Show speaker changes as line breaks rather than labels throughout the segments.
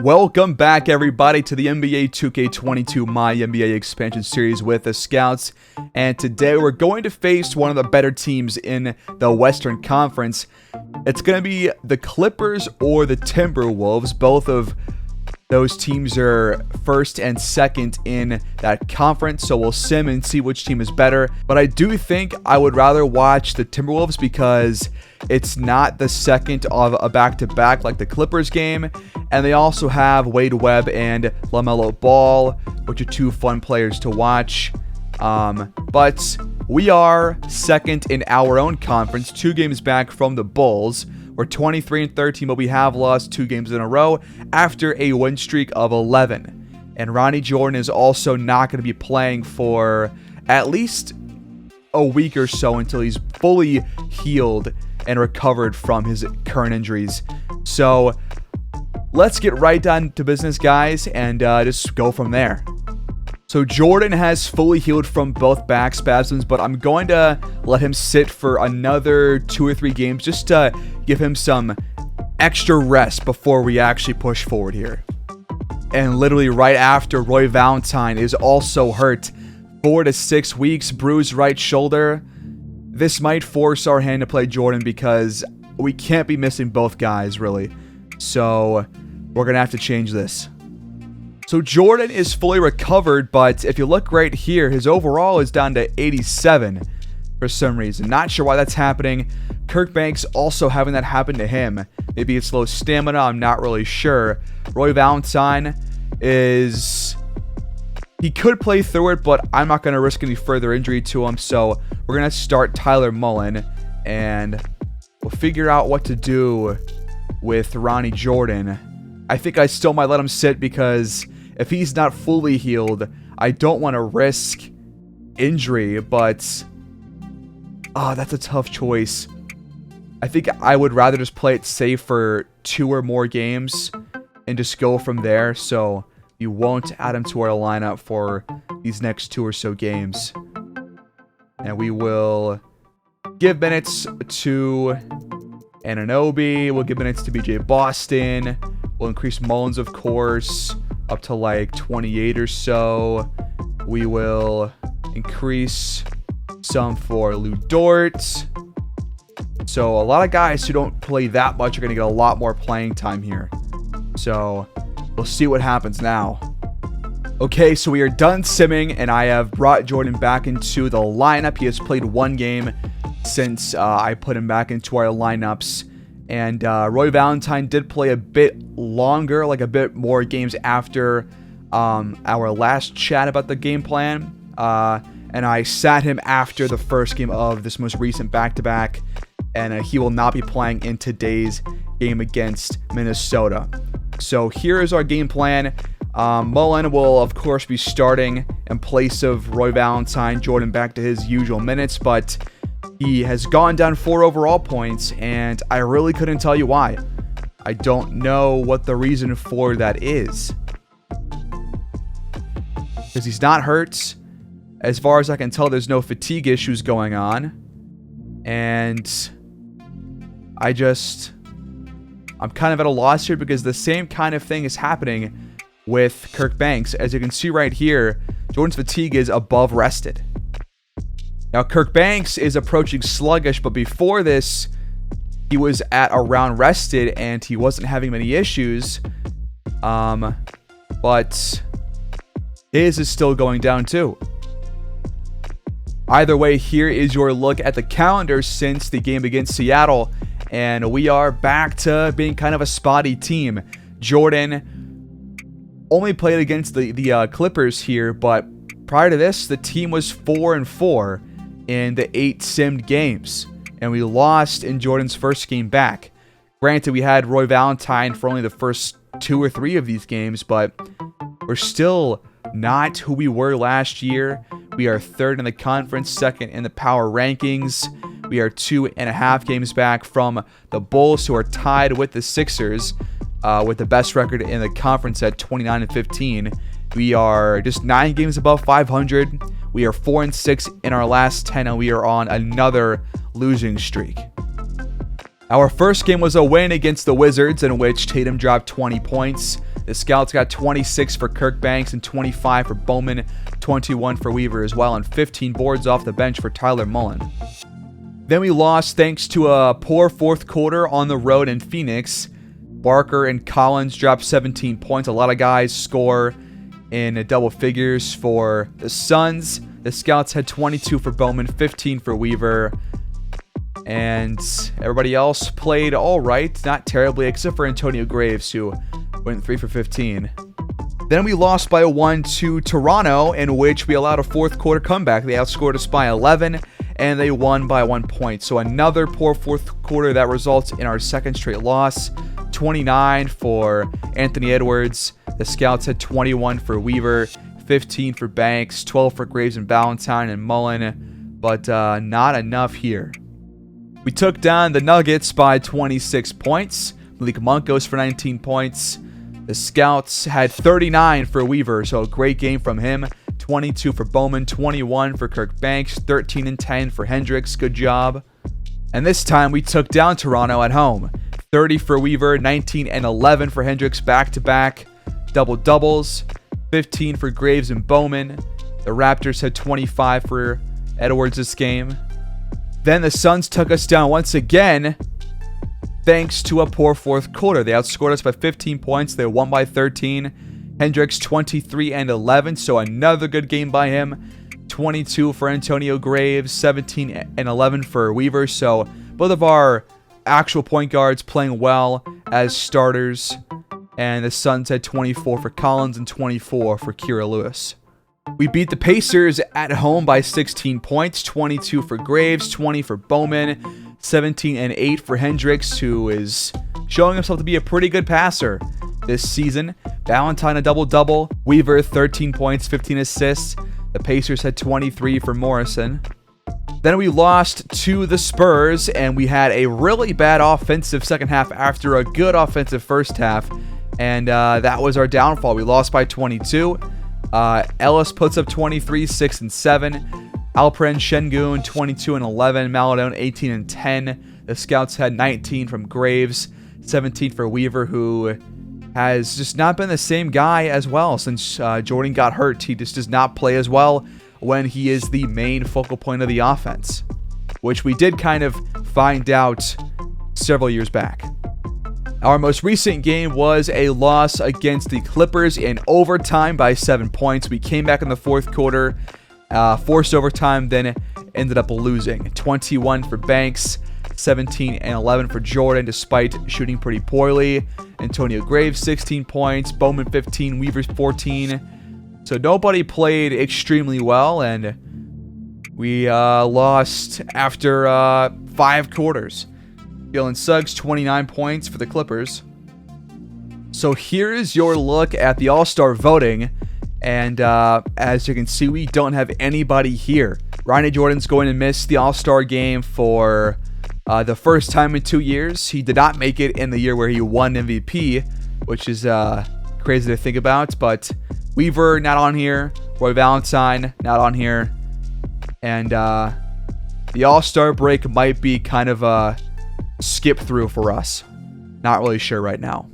Welcome back, everybody, to the NBA 2K22 MyNBA expansion series with the Scouts. And today we're going to face one of the better teams in the Western Conference. It's going to be the Clippers or the Timberwolves. Both of those teams are first and second in that conference, so we'll sim and see which team is better. But I do think I would rather watch the Timberwolves because it's not the second of a back-to-back like the Clippers game, and they also have Webb and LaMelo Ball, which are two fun players to watch. But we are second in our own conference, 2 games back from the Bulls. We're 23-13, but we have lost 2 games in a row after a win streak of 11. And Ronnie Jordan is also not going to be playing for at least a week or so until he's fully healed and recovered from his current injuries. So let's get right down to business, guys, and just go from there. So Jordan has fully healed from both back spasms, but I'm going to let him sit for another 2 or 3 games just to give him some extra rest before we actually push forward here. And literally right after, Roy Valentine is also hurt. 4 to 6 weeks, bruised right shoulder. This might force our hand to play Jordan because we can't be missing both guys, really. So we're going to have to change this. So Jordan is fully recovered, but if you look right here, his overall is down to 87 for some reason. Not sure why that's happening. Kirk Banks also having that happen to him. Maybe it's low stamina, I'm not really sure. Roy Valentine is... he could play through it, but I'm not going to risk any further injury to him, so we're going to start Tyler Mullen, and we'll figure out what to do with Ronnie Jordan. I think I still might let him sit because if he's not fully healed, I don't want to risk injury, but that's a tough choice. I think I would rather just play it safe for 2 or more games and just go from there, so you won't add him to our lineup for these next 2 or so games. And we will give minutes to Anunoby, we'll give minutes to BJ Boston, we'll increase Mullins, of course, up to like 28 or so. We will increase some for Lou Dort. So a lot of guys who don't play that much are going to get a lot more playing time here. So we'll see what happens now. Okay, so we are done simming, and I have brought Jordan back into the lineup. He has played 1 game since I put him back into our lineups. And Roy Valentine did play a bit longer, like a bit more games after our last chat about the game plan. And I sat him after the first game of this most recent back-to-back. And he will not be playing in today's game against Minnesota. So here is our game plan. Mullen will, of course, be starting in place of Roy Valentine. Jordan back to his usual minutes, but he has gone down 4 overall points, and I really couldn't tell you why. I don't know what the reason for that is. Because he's not hurt. As far as I can tell, there's no fatigue issues going on. And I'm kind of at a loss here because the same kind of thing is happening with Kirk Banks. As you can see right here, Jordan's fatigue is above rested. Now, Kirk Banks is approaching sluggish, but before this, he was at around rested, and he wasn't having many issues. But his is still going down too. Either way, here is your look at the calendar since the game against Seattle, and we are back to being kind of a spotty team. Jordan only played against the Clippers here, but prior to this, the team was 4-4 in the 8 simmed games, and we lost in Jordan's first game back. Granted, we had Roy Valentine for only the first 2 or 3 of these games, but we're still not who we were last year. We are 3rd in the conference, 2nd in the power rankings. We are 2.5 games back from the Bulls, who are tied with the Sixers with the best record in the conference at 29-15. We are just 9 games above 500. We are 4-6 in our last 10, and we are on another losing streak. Our first game was a win against the Wizards, in which Tatum dropped 20 points. The Scouts got 26 for Kirkbanks and 25 for Bowman, 21 for Weaver as well, and 15 boards off the bench for Tyler Mullen. Then we lost thanks to a poor fourth quarter on the road in Phoenix. Barker and Collins dropped 17 points. A lot of guys score in double figures for the Suns. The Scouts had 22 for Bowman, 15 for Weaver. And everybody else played all right, not terribly, except for Antonio Graves, who went 3 for 15. Then we lost by 1 to Toronto, in which we allowed a fourth quarter comeback. They outscored us by 11, and they won by 1 point. So another poor fourth quarter that results in our second straight loss. 29 for Anthony Edwards. The Scouts had 21 for Weaver, 15 for Banks, 12 for Graves and Ballantyne and Mullen, but not enough here. We took down the Nuggets by 26 points. Malik Monk goes for 19 points. The Scouts had 39 for Weaver, so a great game from him. 22 for Bowman, 21 for Kirkbanks, 13 and 10 for Hendricks. Good job. And this time we took down Toronto at home. 30 for Weaver, 19 and 11 for Hendricks, back-to-back double-doubles. 15 for Graves and Bowman. The Raptors had 25 for Edwards this game. Then the Suns took us down once again, thanks to a poor fourth quarter. They outscored us by 15 points. They won by 13. Hendricks 23 and 11, so another good game by him. 22 for Antonio Graves, 17 and 11 for Weaver. So both of our actual point guards playing well as starters. And the Suns had 24 for Collins and 24 for Kira Lewis. We beat the Pacers at home by 16 points, 22 for Graves, 20 for Bowman, 17 and 8 for Hendricks, who is showing himself to be a pretty good passer this season. Ballantyne a double-double, Weaver 13 points, 15 assists. The Pacers had 23 for Morrison. Then we lost to the Spurs, and we had a really bad offensive second half after a good offensive first half, and that was our downfall. We lost by 22. Ellis puts up 23, 6 and 7. Alperen Şengün 22 and 11. Maladone 18 and 10. The Scouts had 19 from Graves, 17 for Weaver, who has just not been the same guy as well since Jordan got hurt. He just does not play as well when he is the main focal point of the offense, which we did kind of find out several years back. Our most recent game was a loss against the Clippers in overtime by 7 points. We came back in the fourth quarter, forced overtime, then ended up losing. 21 for Banks, 17 and 11 for Jordan, despite shooting pretty poorly. Antonio Graves, 16 points. Bowman, 15. Weaver, 14. So nobody played extremely well, and we lost after 5 quarters. Jalen Suggs, 29 points for the Clippers. So here is your look at the All-Star voting. And as you can see, we don't have anybody here. Ronnie Jordan's going to miss the All-Star game for the first time in 2 years. He did not make it in the year where he won MVP, which is crazy to think about. But Weaver, not on here. Roy Valentine, not on here. And the All-Star break might be kind of a skip through for us. Not really sure right now.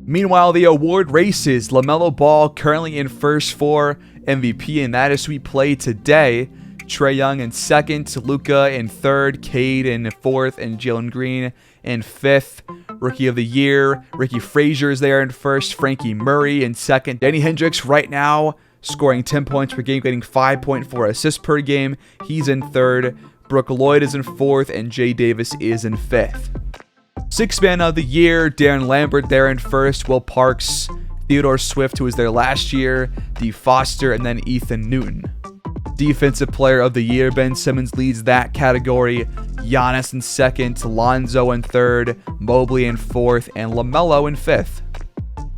Meanwhile, the award races. LaMelo Ball currently in first for MVP, and that is who we play today. Trae Young in second, Luka in third, Cade in fourth, and Jalen Green in fifth. Rookie of the Year, Ricky Frazier is there in first, Frankie Murray in second. Danny Hendricks right now scoring 10 points per game, getting 5.4 assists per game. He's in third. Brooke Lloyd is in fourth, and Jay Davis is in fifth. Sixth man of the year, Darren Lambert there in first, Will Parks, Theodore Swift, who was there last year, Dee Foster, and then Ethan Newton. Defensive player of the year, Ben Simmons leads that category. Giannis in second, Lonzo in third, Mobley in fourth, and LaMelo in fifth.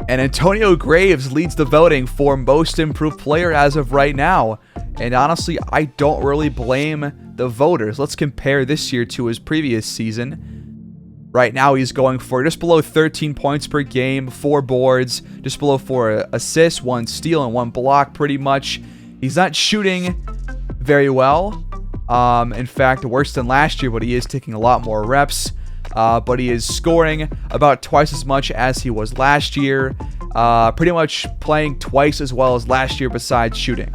And Antonio Graves leads the voting for most improved player as of right now. And honestly, I don't really blame the voters. Let's compare this year to his previous season. Right now, he's going for just below 13 points per game, 4 boards, just below 4 assists, 1 steal, and 1 block, pretty much. He's not shooting very well. In fact, worse than last year, but he is taking a lot more reps. But he is scoring about twice as much as he was last year. Pretty much playing twice as well as last year besides shooting.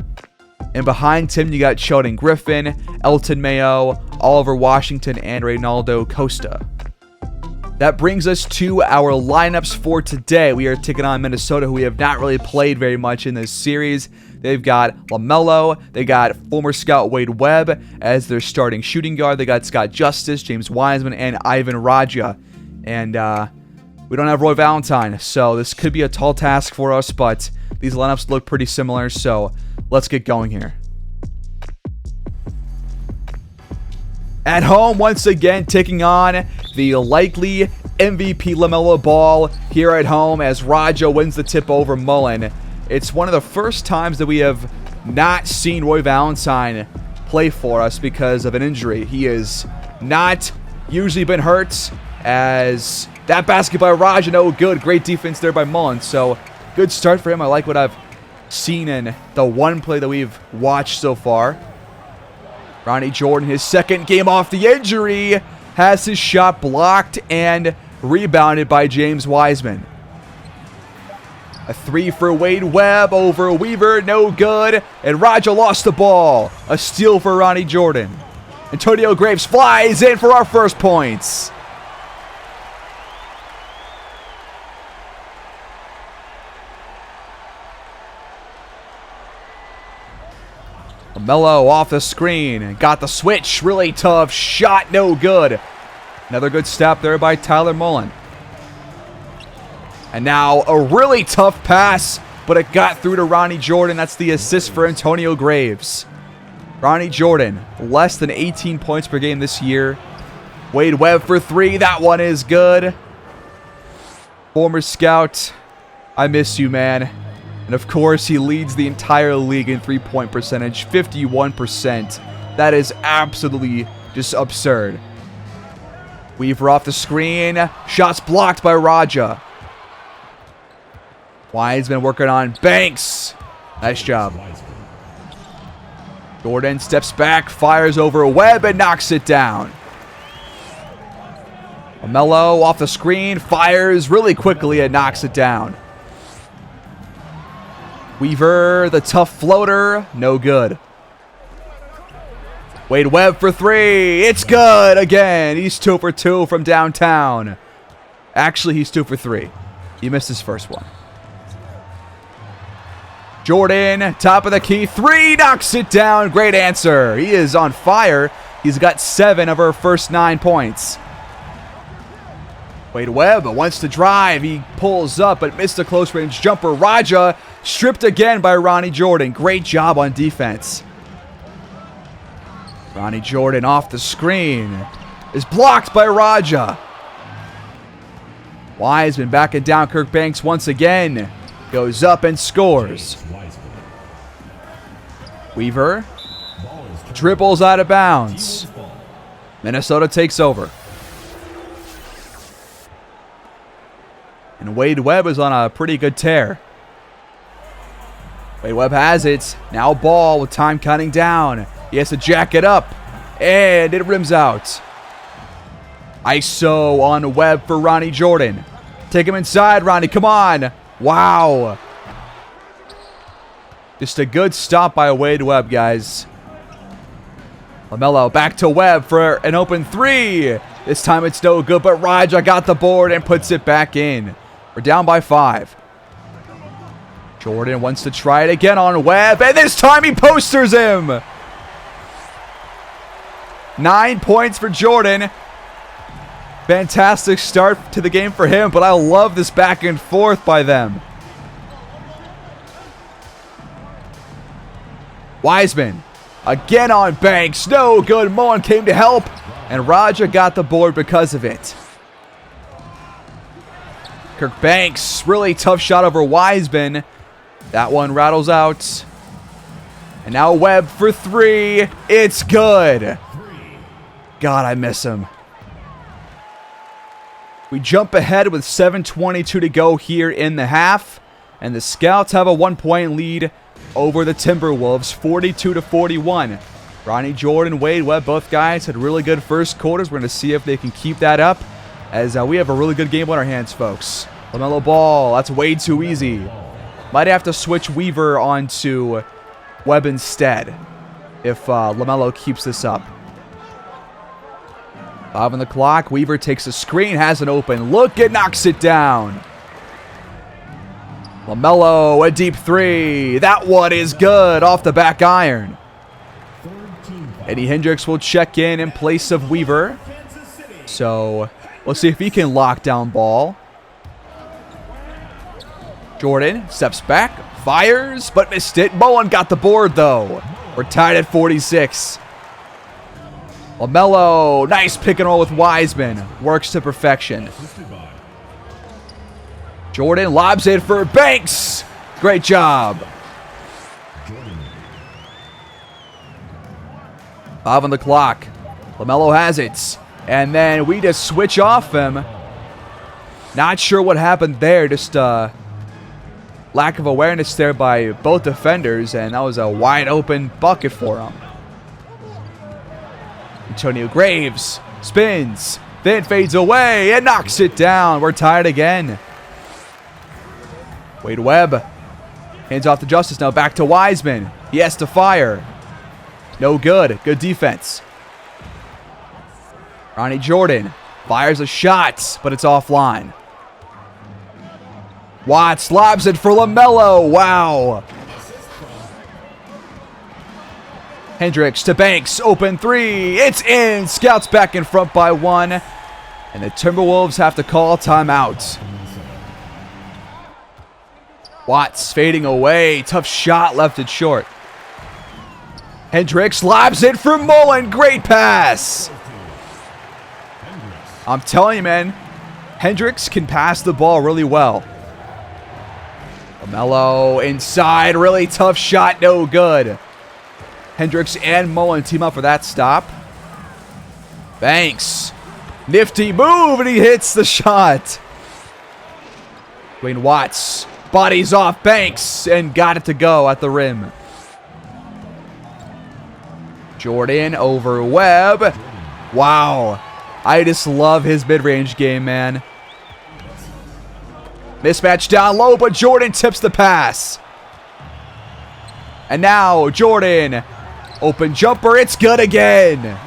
And behind Tim, you got Sheldon Griffin, Elton Mayo, Oliver Washington, and Reynaldo Costa. That brings us to our lineups for today. We are taking on Minnesota, who we have not really played very much in this series. They've got LaMelo. They got former scout Wade Webb as their starting shooting guard. They got Scott Justice, James Wiseman, and Ivan Raja. And we don't have Roy Valentine, so this could be a tall task for us, but these lineups look pretty similar, so let's get going here. At home, once again, taking on the likely MVP LaMelo Ball here at home as Raja wins the tip over Mullen. It's one of the first times that we have not seen Roy Valentine play for us because of an injury. He has not usually been hurt, as that basket by Raja, no good. Great defense there by Mullen, so good start for him. I like what I've seen in the one play that we've watched so far. Ronnie Jordan, his second game off the injury, has his shot blocked and rebounded by James Wiseman. A three for Wade Webb over Weaver, no good. And Raja lost the ball. A steal for Ronnie Jordan. Antonio Graves flies in for our first points. LaMelo off the screen and got the switch. Really tough shot, no good. Another good step there by Tyler Mullen. And now a really tough pass, but it got through to Ronnie Jordan. That's the assist for Antonio Graves. Ronnie Jordan, less than 18 points per game this year. Wade Webb for three. That one is good. Former scout, I miss you, man. And of course, he leads the entire league in three-point percentage, 51%. That is absolutely just absurd. Weaver off the screen. Shots blocked by Raja. Wiseman working on Banks. Nice job. Jordan steps back, fires over Webb, and knocks it down. LaMelo off the screen, fires really quickly and knocks it down. Weaver, the tough floater, no good. Wade Webb for three. It's good again. He's 2 for 2 from downtown. Actually, he's 2 for 3. He missed his first one. Jordan, top of the key, three, knocks it down. Great answer. He is on fire. He's got 7 of our first 9 points. Wade Webb wants to drive. He pulls up, but missed a close-range jumper. Raja stripped again by Ronnie Jordan. Great job on defense. Ronnie Jordan off the screen is blocked by Raja. Wiseman backing down Kirk Banks once again. Goes up and scores. Weaver dribbles out of bounds. Minnesota takes over. And Wade Webb is on a pretty good tear. Wade Webb has it. Now ball with time counting down. He has to jack it up. And it rims out. ISO on Webb for Ronnie Jordan. Take him inside, Ronnie. Come on. Wow. Just a good stop by Wade Webb, guys. LaMelo back to Webb for an open three. This time it's no good, but Raja got the board and puts it back in. We're down by 5. Jordan wants to try it again on Webb, and this time he posters him. 9 points for Jordan. Fantastic start to the game for him, but I love this back and forth by them. Wiseman again on Banks. No good. Mullen came to help, and Raja got the board because of it. Kirk Banks, really tough shot over Wiseman. That one rattles out. And now Webb for three. It's good. God, I miss him. We jump ahead with 7:22 to go here in the half. And the Scouts have a 1-point lead over the Timberwolves, 42-41. Ronnie Jordan, Wade Webb, both guys had really good first quarters. We're going to see if they can keep that up, as we have a really good game on our hands, folks. LaMelo Ball. That's way too easy. Might have to switch Weaver onto Webb instead if LaMelo keeps this up. 5 on the clock. Weaver takes a screen, has an open look, and knocks it down. LaMelo, a deep three. That one is good off the back iron. Eddie Hendricks will check in place of Weaver. So we'll see if he can lock down Ball. Jordan steps back, fires, but missed it. Mullen got the board, though. We're tied at 46. LaMelo, nice pick and roll with Wiseman. Works to perfection. Jordan lobs it for Banks. Great job. 5 on the clock. LaMelo has it. And then we just switch off him. Not sure what happened there. Just lack of awareness there by both defenders. And that was a wide open bucket for him. Antonio Graves spins. Then fades away and knocks it down. We're tied again. Wade Webb hands off to Justice. Now back to Wiseman. He has to fire. No good. Good defense. Ronnie Jordan fires a shot, but it's offline. Watts lobs it for LaMelo. Wow. Hendricks to Banks. Open three. It's in. Scouts back in front by 1. And the Timberwolves have to call timeout. Watts fading away. Tough shot, left it short. Hendricks lobs it for Mullen. Great pass. I'm telling you, man, Hendricks can pass the ball really well. LaMelo inside. Really tough shot. No good. Hendricks and Mullen team up for that stop. Banks. Nifty move, and he hits the shot. Dwayne Watts bodies off Banks and got it to go at the rim. Jordan over Webb. Wow. I just love his mid-range game, man. Mismatch down low, but Jordan tips the pass. And now Jordan. Open jumper. It's good again.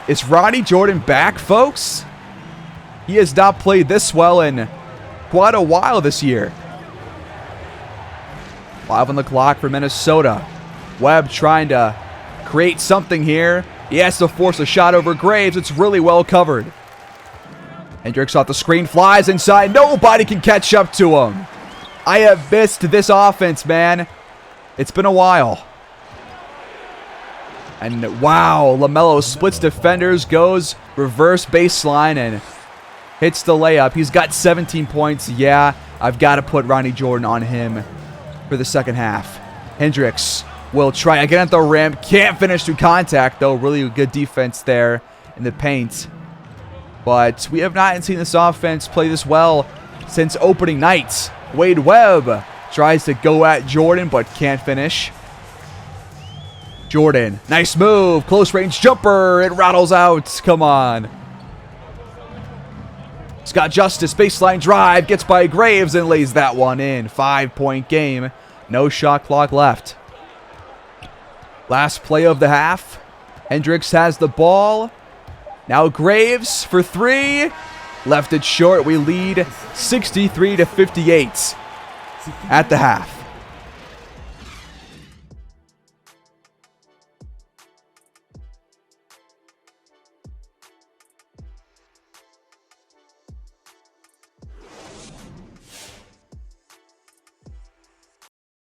Is Ronnie Jordan back, folks? He has not played this well in quite a while this year. 5 on the clock for Minnesota. Webb trying to create something here. He has to force a shot over Graves. It's really well covered. Hendricks off the screen, flies inside. Nobody can catch up to him. I have missed this offense, man. It's been a while. And wow, LaMelo splits defenders, goes reverse baseline, and hits the layup. He's got 17 points. Yeah, I've got to put Ronnie Jordan on him for the second half. Hendricks will try again at the rim. Can't finish through contact, though. Really good defense there in the paint. But we have not seen this offense play this well since opening night. Wade Webb tries to go at Jordan, but can't finish. Jordan, nice move. Close range jumper. It rattles out. Come on. Scott Justice, baseline drive. Gets by Graves and lays that one in. 5-point game. No shot clock left. Last play of the half. Hendricks has the ball. Now Graves for 3. Left it short. We lead 63-58 at the half.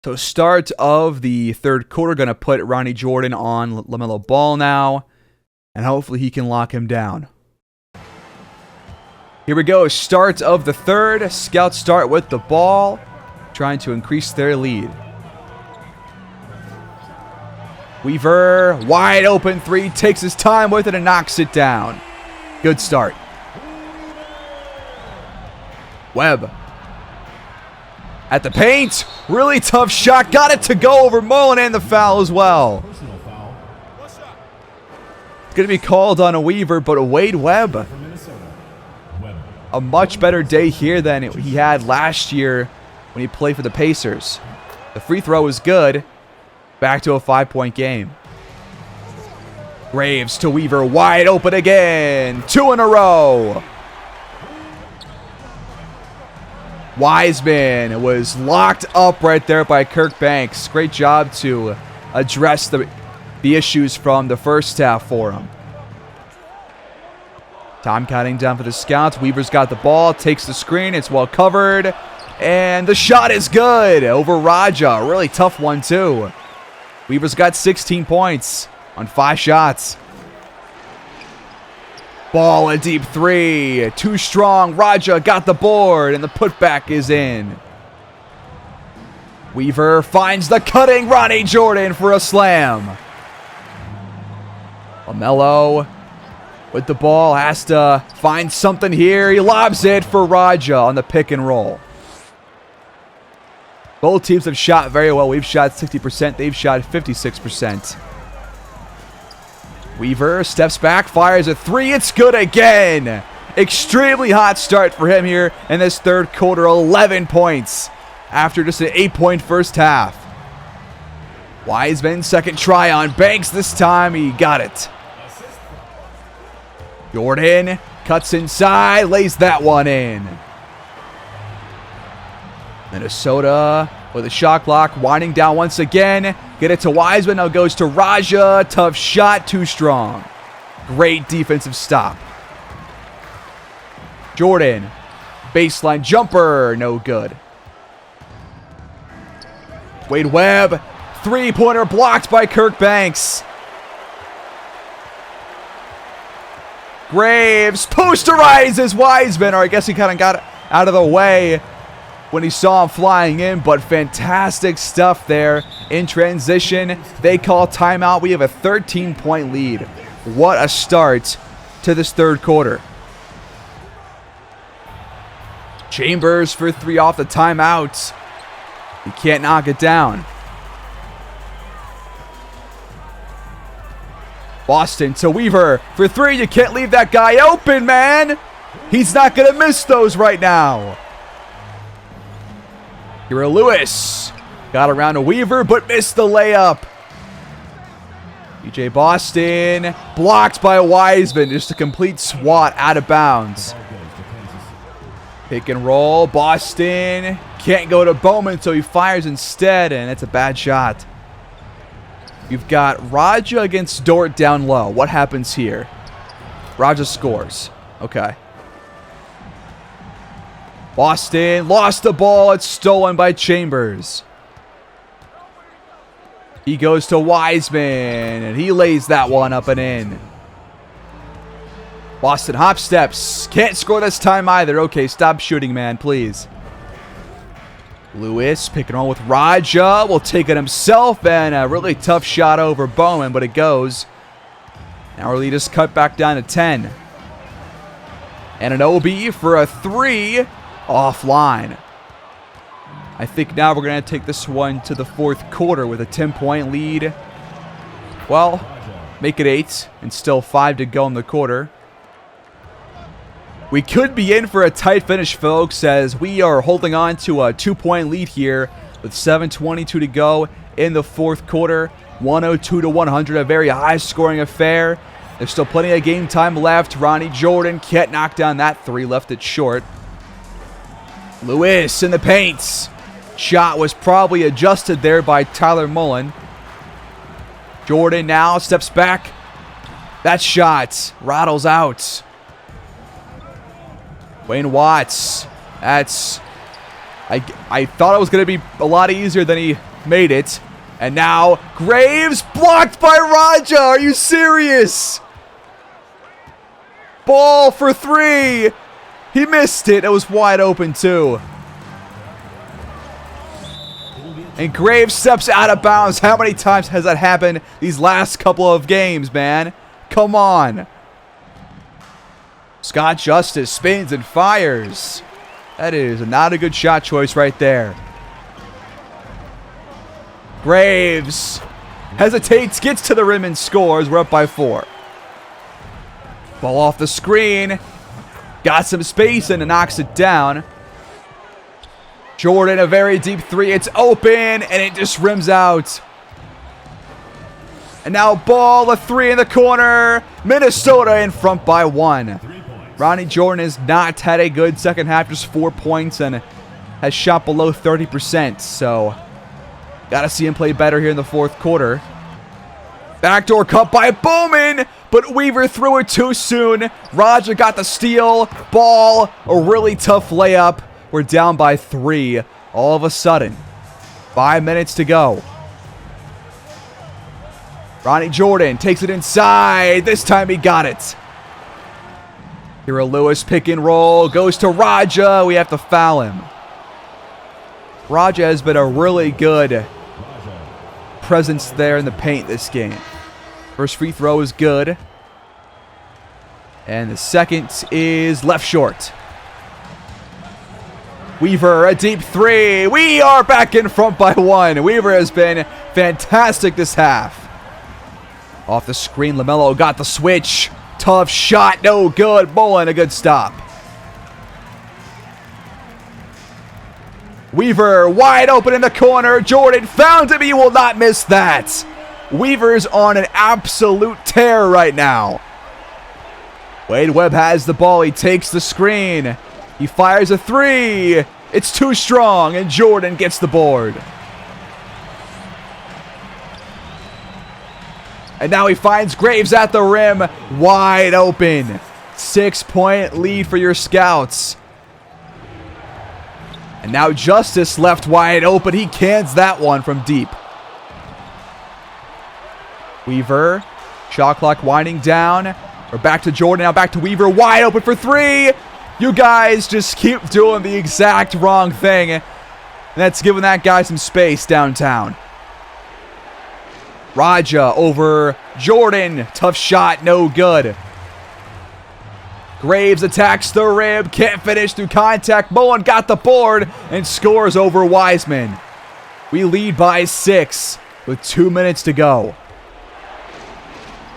So start of the third quarter, going to put Ronnie Jordan on LaMelo Ball now, and hopefully he can lock him down. Here we go, start of the third. Scouts start with the ball, trying to increase their lead. Weaver, wide open 3, takes his time with it and knocks it down. Good start. Webb. At the paint, really tough shot, got it to go over Mullen and the foul as well. It's going to be called on a Weaver, but a Wade Webb a much better day here than he had last year when he played for the Pacers. The free throw is good. Back to a 5-point game. Graves to Weaver, wide open again. 2 in a row. Wiseman was locked up right there by Kirk Banks. Great job to address the issues from the first half for him. Time counting down for the Scouts. Weaver's got the ball, takes the screen. It's well covered. And the shot is good over Raja. Really tough one, too. Weaver's got 16 points on 5 shots. Ball, a deep 3. Too strong. Raja got the board, and the putback is in. Weaver finds the cutting Ronnie Jordan for a slam. LaMelo with the ball has to find something here. He lobs it for Raja on the pick and roll. Both teams have shot very well. We've shot 60%. They've shot 56%. Weaver steps back, fires a 3. It's good again. Extremely hot start for him here in this third quarter. 11 points after just an 8-point first half. Wiseman, second try on Banks. This time he got it. Jordan cuts inside, lays that one in. Minnesota with a shot clock, winding down once again. Get it to Wiseman, now goes to Raja. Tough shot, too strong. Great defensive stop. Jordan, baseline jumper, no good. Wade Webb, three-pointer blocked by Kirk Banks. Graves posterizes Wiseman, or I guess he kind of got out of the way when he saw him flying in, but fantastic stuff there in transition. They call timeout. We have a 13-point lead. What a start to this third quarter. Chambers for 3 off the timeout. He can't knock it down. Boston to Weaver for 3. You can't leave that guy open, man. He's not going to miss those right now. Hero Lewis got around to Weaver, but missed the layup. DJ Boston blocked by Wiseman. Just a complete swat out of bounds. Pick and roll. Boston can't go to Bowman, so he fires instead, and it's a bad shot. You've got Raja against Dort down low. What happens here? Raja scores. Okay. Boston lost the ball. It's stolen by Chambers. He goes to Wiseman, and he lays that one up and in. Boston hop steps. Can't score this time either. Okay, stop shooting, man, please. Lewis picking on with Raja. Will take it himself, and a really tough shot over Bowman, but it goes. Now our lead is cut back down to 10. And an OB for a 3 offline. I think now we're going to take this one to the fourth quarter with a 10-point lead. Well, make it 8 and still 5 to go in the quarter. We could be in for a tight finish, folks, as we are holding on to a 2-point lead here with 7:22 to go in the fourth quarter. 102-100, a very high-scoring affair. There's still plenty of game time left. Ronnie Jordan can't knock down that 3, left it short. Lewis in the paint. Shot was probably adjusted there by Tyler Mullen. Jordan now steps back. That shot rattles out. Wayne Watts. That's... I thought it was going to be a lot easier than he made it. And now Graves blocked by Raja. Are you serious? Ball for 3. He missed it. It was wide open too. And Graves steps out of bounds. How many times has that happened these last couple of games, man? Come on. Scott Justice spins and fires. That is not a good shot choice right there. Graves hesitates, gets to the rim and scores. We're up by 4. Ball off the screen. Got some space and knocks it down. Jordan, a very deep three. It's open, and it just rims out. And now ball, a three in the corner. Minnesota in front by 1. Ronnie Jordan has not had a good second half, just 4 points, and has shot below 30%. So, got to see him play better here in the fourth quarter. Backdoor cut by Bowman, but Weaver threw it too soon. Roger got the steal. Ball, a really tough layup. We're down by 3 all of a sudden. 5 minutes to go. Ronnie Jordan takes it inside. This time he got it. Hero Lewis pick and roll. Goes to Raja. We have to foul him. Raja has been a really good presence there in the paint this game. First free throw is good. And the second is left short. Weaver, a deep three. We are back in front by 1. Weaver has been fantastic this half. Off the screen, LaMelo got the switch. Tough shot, no good. Mullen, a good stop. Weaver, wide open in the corner. Jordan found him. He will not miss that. Weaver's on an absolute tear right now. Webb has the ball. He takes the screen. He fires a three. It's too strong, and Jordan gets the board. And now he finds Graves at the rim. Wide open. 6-point lead for your Scouts. And now Justice left wide open. He cans that one from deep. Weaver. Shot clock winding down. We're back to Jordan. Now back to Weaver. Wide open for 3. You guys just keep doing the exact wrong thing. And that's giving that guy some space downtown. Raja over Jordan. Tough shot. No good. Graves attacks the rim. Can't finish through contact. Mullen got the board and scores over Wiseman. We lead by 6 with 2 minutes to go.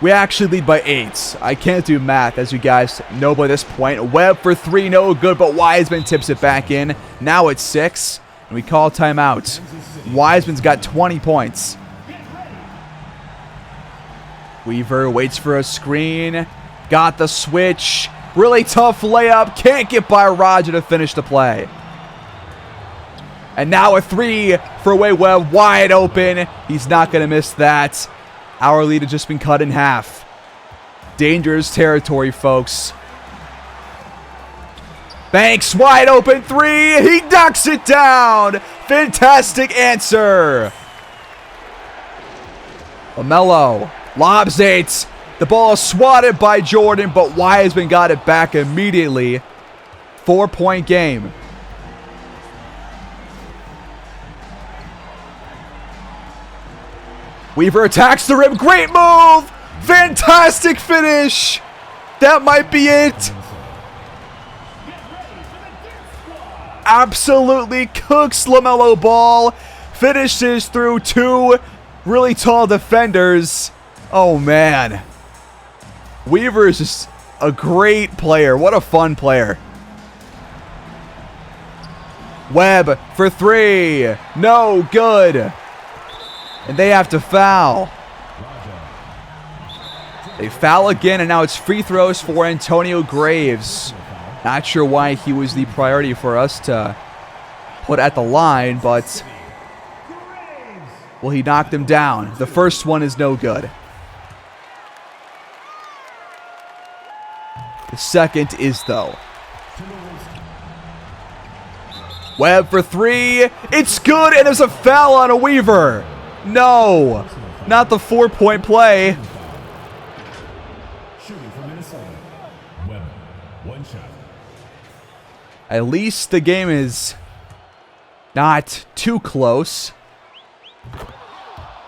We actually lead by 8. I can't do math, as you guys know by this point. Webb for 3, no good, but Wiseman tips it back in. Now it's 6, and we call timeout. Wiseman's got 20 points. Weaver waits for a screen. Got the switch. Really tough layup. Can't get by Roger to finish the play. And now a 3 for Webb. Wide open. He's not going to miss that. Our lead has just been cut in half. Dangerous territory, folks. Banks wide open 3. He knocks it down. Fantastic answer. LaMelo lobs it. The ball is swatted by Jordan, but Wiseman got it back immediately. 4-point game. Weaver attacks the rim. Great move. Fantastic finish. That might be it. Absolutely cooks LaMelo Ball. Finishes through 2 really tall defenders. Oh, man. Weaver is just a great player. What a fun player. Webb for 3. No good. And they have to foul. They foul again, and now it's free throws for Antonio Graves. Not sure why he was the priority for us to put at the line, but well, he knocked him down. The first one is no good. The second is, though. Webb for 3. It's good, and there's a foul on a Weaver. No, not the 4-point play. At least the game is not too close.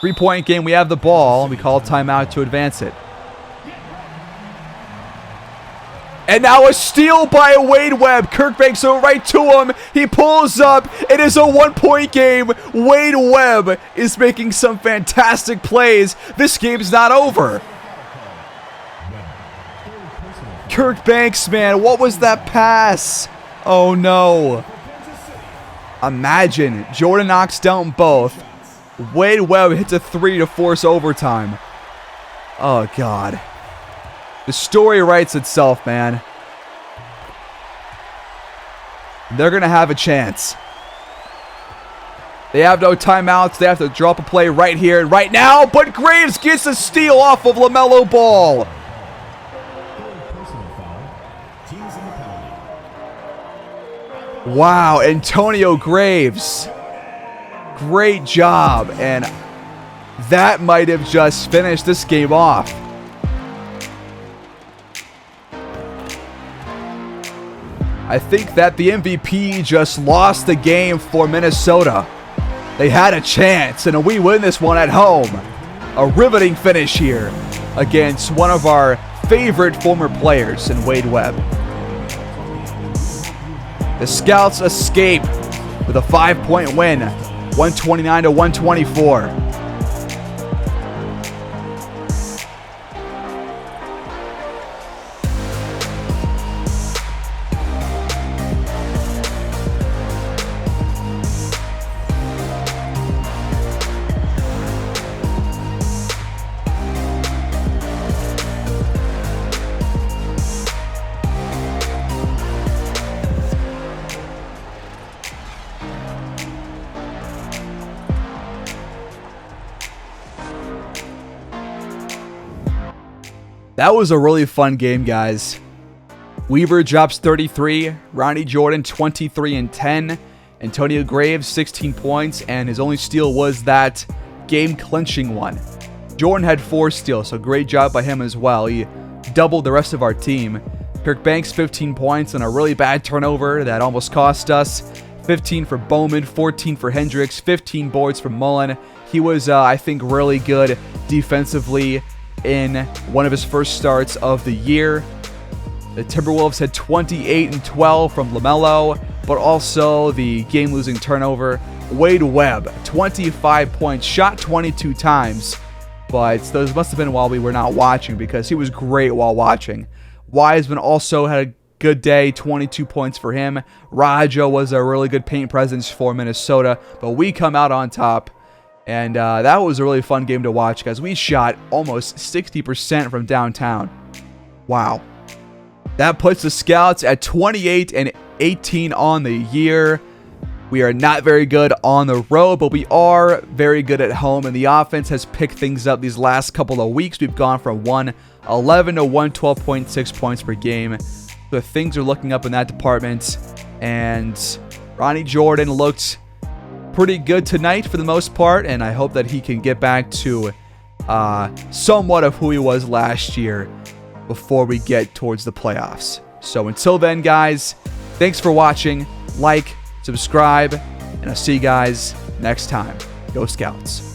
3-point game, we have the ball. We call timeout to advance it. And now a steal by Webb. Kirkbanks over right to him. He pulls up. It is a 1-point game. Webb is making some fantastic plays. This game's not over. Kirk Banks, man, what was that pass? Oh, no. Imagine, Jordan knocks down both. Wade Webb hits a 3 to force overtime. Oh, God. The story writes itself, man. They're going to have a chance. They have no timeouts. They have to drop a play right here and right now. But Graves gets a steal off of LaMelo Ball. Wow, Antonio Graves. Great job. And that might have just finished this game off. I think that the MVP just lost the game for Minnesota. They had a chance, and we win this one at home. A riveting finish here against one of our favorite former players in Wade Webb. The Scouts escape with a 5-point win, 129 to 124. That was a really fun game, guys. Weaver drops 33, Ronnie Jordan 23 and 10, Antonio Graves 16 points, and his only steal was that game-clinching one. Jordan had 4 steals, so great job by him as well. He doubled the rest of our team. Kirk Banks 15 points and a really bad turnover that almost cost us. 15 for Bowman, 14 for Hendricks, 15 boards for Mullen. He was, I think, really good defensively in one of his first starts of the year. The Timberwolves had 28 and 12 from LaMelo, but also the game-losing turnover. Wade Webb, 25 points, shot 22 times, but those must have been while we were not watching because he was great while watching. Wiseman also had a good day, 22 points for him. Rajo was a really good paint presence for Minnesota, but we come out on top. And that was a really fun game to watch, guys. We shot almost 60% from downtown. Wow. That puts the Scouts at 28 and 18 on the year. We are not very good on the road, but we are very good at home. And the offense has picked things up these last couple of weeks. We've gone from 111 to 112.6 points per game. So things are looking up in that department. And Ronnie Jordan looked pretty good tonight for the most part, and I hope that he can get back to somewhat of who he was last year before we get towards the playoffs. So until then, guys, thanks for watching. Like, subscribe, and I'll see you guys next time. Go Scouts.